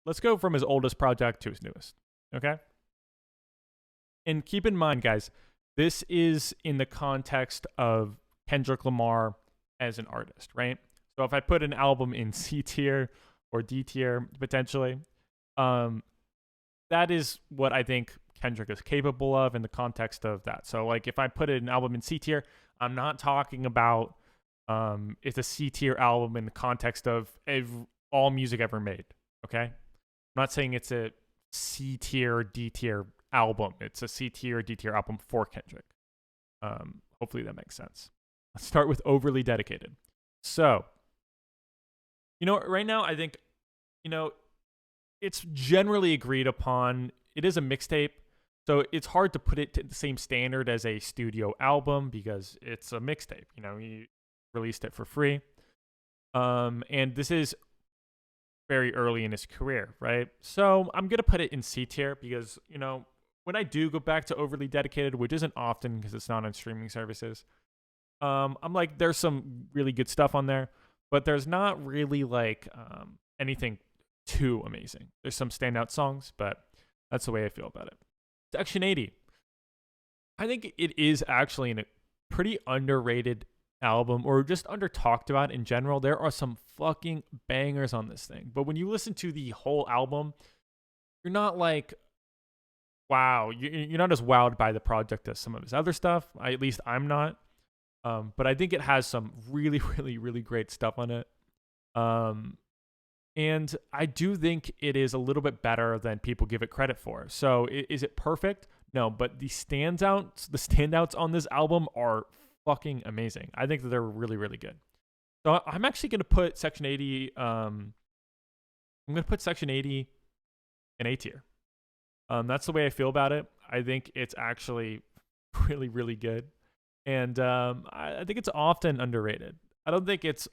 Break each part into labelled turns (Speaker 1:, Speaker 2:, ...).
Speaker 1: let's go from his oldest project to his newest. Okay. And keep in mind, guys, this is in the context of Kendrick Lamar as an artist, right? So if I put an album in C tier or D tier potentially, that is what I think Kendrick is capable of in the context of that. So like if I put an album in C tier, I'm not talking about it's a C tier album in the context of all music ever made. Okay, I'm not saying it's a C tier or D tier album. It's a C tier or D tier album for Kendrick. Hopefully that makes sense. Let's start with Overly Dedicated. So, right now I think, it's generally agreed upon. It is a mixtape, so it's hard to put it to the same standard as a studio album because it's a mixtape. He released it for free. And this is very early in his career, right? So I'm going to put it in C tier because, when I do go back to Overly Dedicated, which isn't often because it's not on streaming services, I'm like, there's some really good stuff on there, but there's not really like anything too amazing. There's some standout songs, but that's the way I feel about it. Section 80. I think it is actually a pretty underrated album, or just under talked about in general. There are some fucking bangers on this thing, but when you listen to the whole album, you're not like, wow, you're not as wowed by the project as some of his other stuff. At least I'm not. But I think it has some really, really, really great stuff on it. And I do think it is a little bit better than people give it credit for. So is it perfect? No, but the standouts on this album are fucking amazing. I think that they're really, really good. So I'm actually going to put Section 80, I'm going to put Section 80 in A tier. That's the way I feel about it. I think it's actually really, really good. And I think it's often underrated. I don't think it's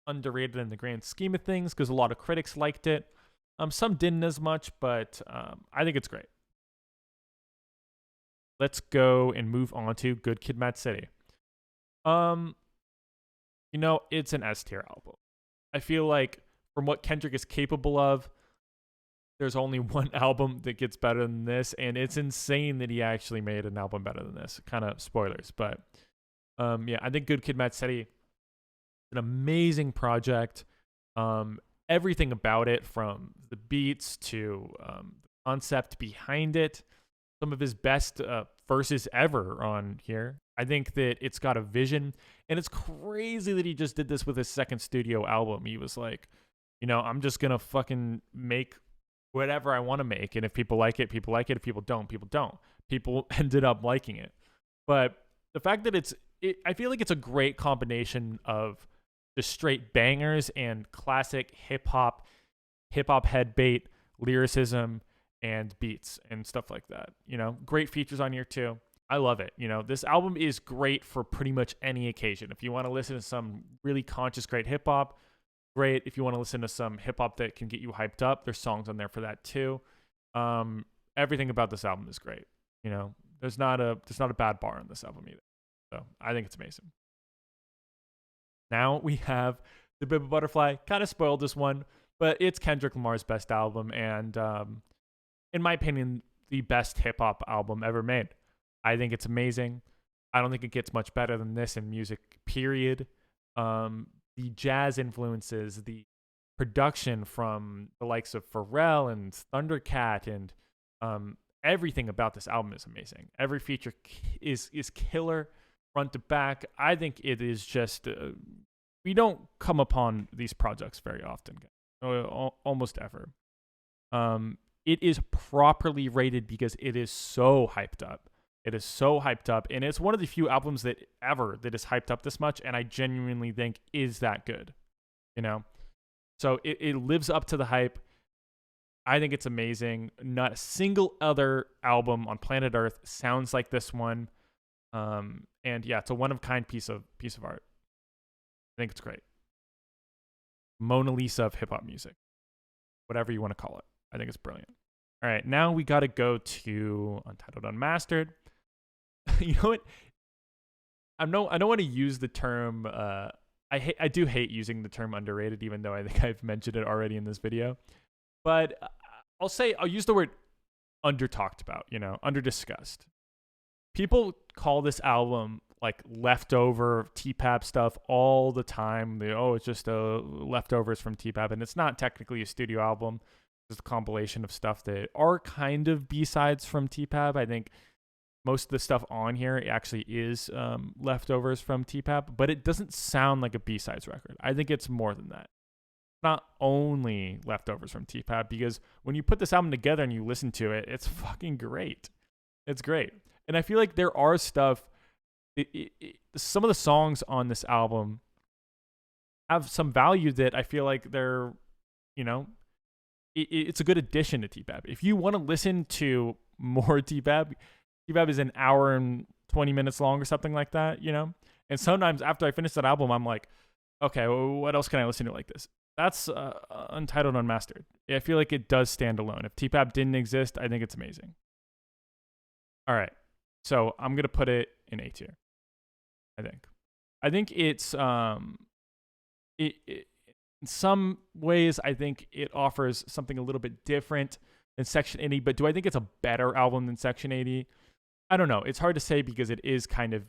Speaker 1: underrated in the grand scheme of things because a lot of critics liked it. Some didn't as much, but I think it's great. Let's go and move on to Good Kid, Mad City. It's an S tier album. I feel like from what Kendrick is capable of, there's only one album that gets better than this, and it's insane that he actually made an album better than this. Kind of spoilers, but I think Good Kid, Mad City, an amazing project. Everything about it, from the beats to the concept behind it, some of his best verses ever on here. I think that it's got a vision, and it's crazy that he just did this with his second studio album. He was like, I'm just gonna fucking make whatever I want to make, and if people like it, people like it. If people don't, people don't. People ended up liking it, but the fact that I feel like it's a great combination of just straight bangers and classic hip hop head bait lyricism and beats and stuff like that. Great features on here too. I love it. This album is great for pretty much any occasion. If you want to listen to some really conscious, great hip hop, great. If you want to listen to some hip hop that can get you hyped up, there's songs on there for that too. Everything about this album is great. There's not a bad bar on this album either. So I think it's amazing. Now we have The Bib of Butterfly. Kind of spoiled this one, but it's Kendrick Lamar's best album, and in my opinion, the best hip hop album ever made. I think it's amazing. I don't think it gets much better than this in music, period. The jazz influences, the production from the likes of Pharrell and Thundercat, and everything about this album is amazing. Every feature is killer, front to back. I think it is just we don't come upon these projects very often, almost ever. It is properly rated because it is so hyped up. It is so hyped up, and it's one of the few albums that is hyped up this much, and I genuinely think is that good, So it lives up to the hype. I think it's amazing. Not a single other album on planet Earth sounds like this one. And yeah, it's a one-of-kind piece of art. I think it's great. Mona Lisa of hip-hop music. Whatever you want to call it. I think it's brilliant. All right, now we got to go to Untitled Unmastered. You know what? I don't want to use the term. I do hate using the term underrated, even though I think I've mentioned it already in this video. But I'll use the word under talked about, under discussed. People call this album like leftover TPAB stuff all the time. It's just leftovers from TPAB, and it's not technically a studio album. It's a compilation of stuff that are kind of B-sides from TPAB. I think most of the stuff on here actually is leftovers from TPAB, but it doesn't sound like a B-sides record. I think it's more than that. Not only leftovers from TPAB, because when you put this album together and you listen to it, it's fucking great. It's great. And I feel like there are stuff, some of the songs on this album have some value that I feel like they're, it's a good addition to TPAB. If you want to listen to more TPAB is an hour and 20 minutes long or something like that, And sometimes after I finish that album, I'm like, okay, well, what else can I listen to like this? That's Untitled Unmastered. I feel like it does stand alone. If TPAB didn't exist, I think it's amazing. All right. So I'm going to put it in A tier, I think it's, in some ways, I think it offers something a little bit different than Section 80, but do I think it's a better album than Section 80? I don't know. It's hard to say because it is kind of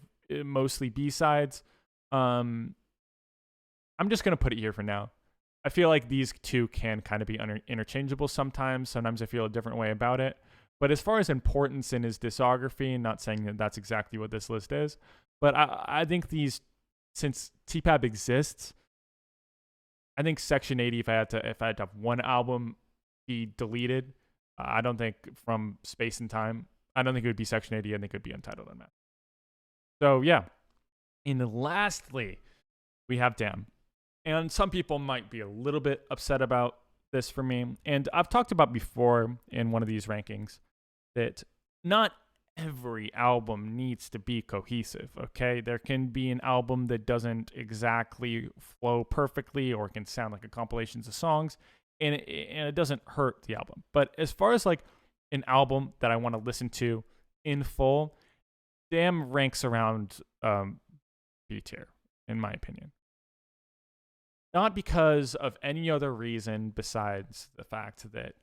Speaker 1: mostly B-sides. I'm just going to put it here for now. I feel like these two can kind of be interchangeable sometimes. Sometimes I feel a different way about it. But as far as importance in his discography, not saying that that's exactly what this list is, but I think these, since TPAB exists, I think Section 80, if I had to have one album be deleted, I don't think from space and time, I don't think it would be Section 80. I think it would be Untitled Unmastered. So yeah. And lastly, we have Damn. And some people might be a little bit upset about this for me. And I've talked about before in one of these rankings that not every album needs to be cohesive, okay? There can be an album that doesn't exactly flow perfectly or can sound like a compilation of songs, and it doesn't hurt the album. But as far as like an album that I want to listen to in full, Damn ranks around B tier, in my opinion. Not because of any other reason besides the fact that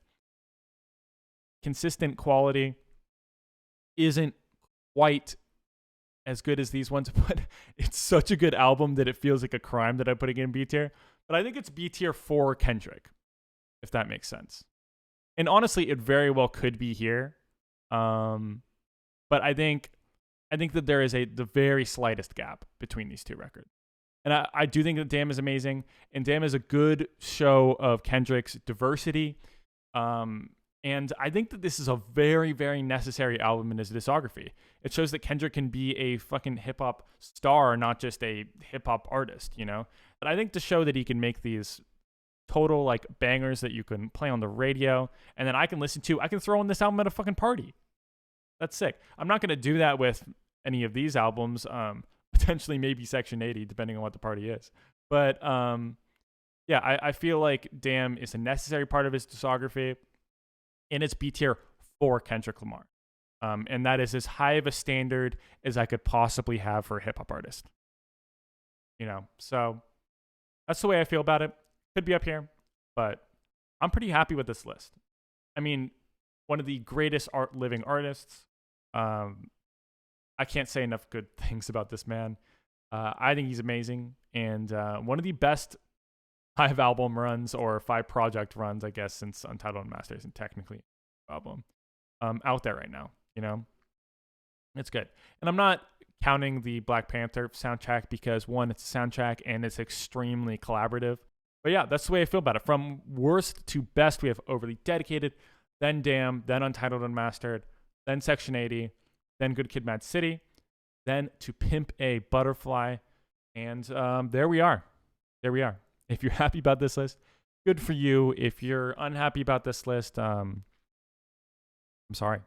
Speaker 1: consistent quality isn't quite as good as these ones, but it's such a good album that it feels like a crime that I'm putting it in B tier. But I think it's B tier for Kendrick, if that makes sense. And honestly, it very well could be here. But I think that there is the very slightest gap between these two records. And I do think that Damn is amazing. And Damn is a good show of Kendrick's diversity. And I think that this is a very, very necessary album in his discography. It shows that Kendrick can be a fucking hip-hop star, not just a hip-hop artist, But I think to show that he can make these total, like, bangers that you can play on the radio, and then I can listen to, I can throw in this album at a fucking party. That's sick. I'm not going to do that with any of these albums. Potentially maybe Section 80, depending on what the party is. But yeah, I feel like Damn is a necessary part of his discography, and it's B tier for Kendrick Lamar. And that is as high of a standard as I could possibly have for a hip-hop artist. So that's the way I feel about it. Could be up here, but I'm pretty happy with this list. I mean, one of the greatest living artists. I can't say enough good things about this man. I think he's amazing, and one of the best 5 album runs or 5 project runs, I guess, since Untitled Unmastered isn't technically an album out there right now. It's good, and I'm not counting the Black Panther soundtrack because one, it's a soundtrack and it's extremely collaborative. But yeah, that's the way I feel about it. From worst to best, we have Overly Dedicated, then Damn, then Untitled Unmastered, then Section 80. Then Good Kid, Mad City, then To Pimp a Butterfly, and there we are. If you're happy about this list, good for you. If you're unhappy about this list, I'm sorry.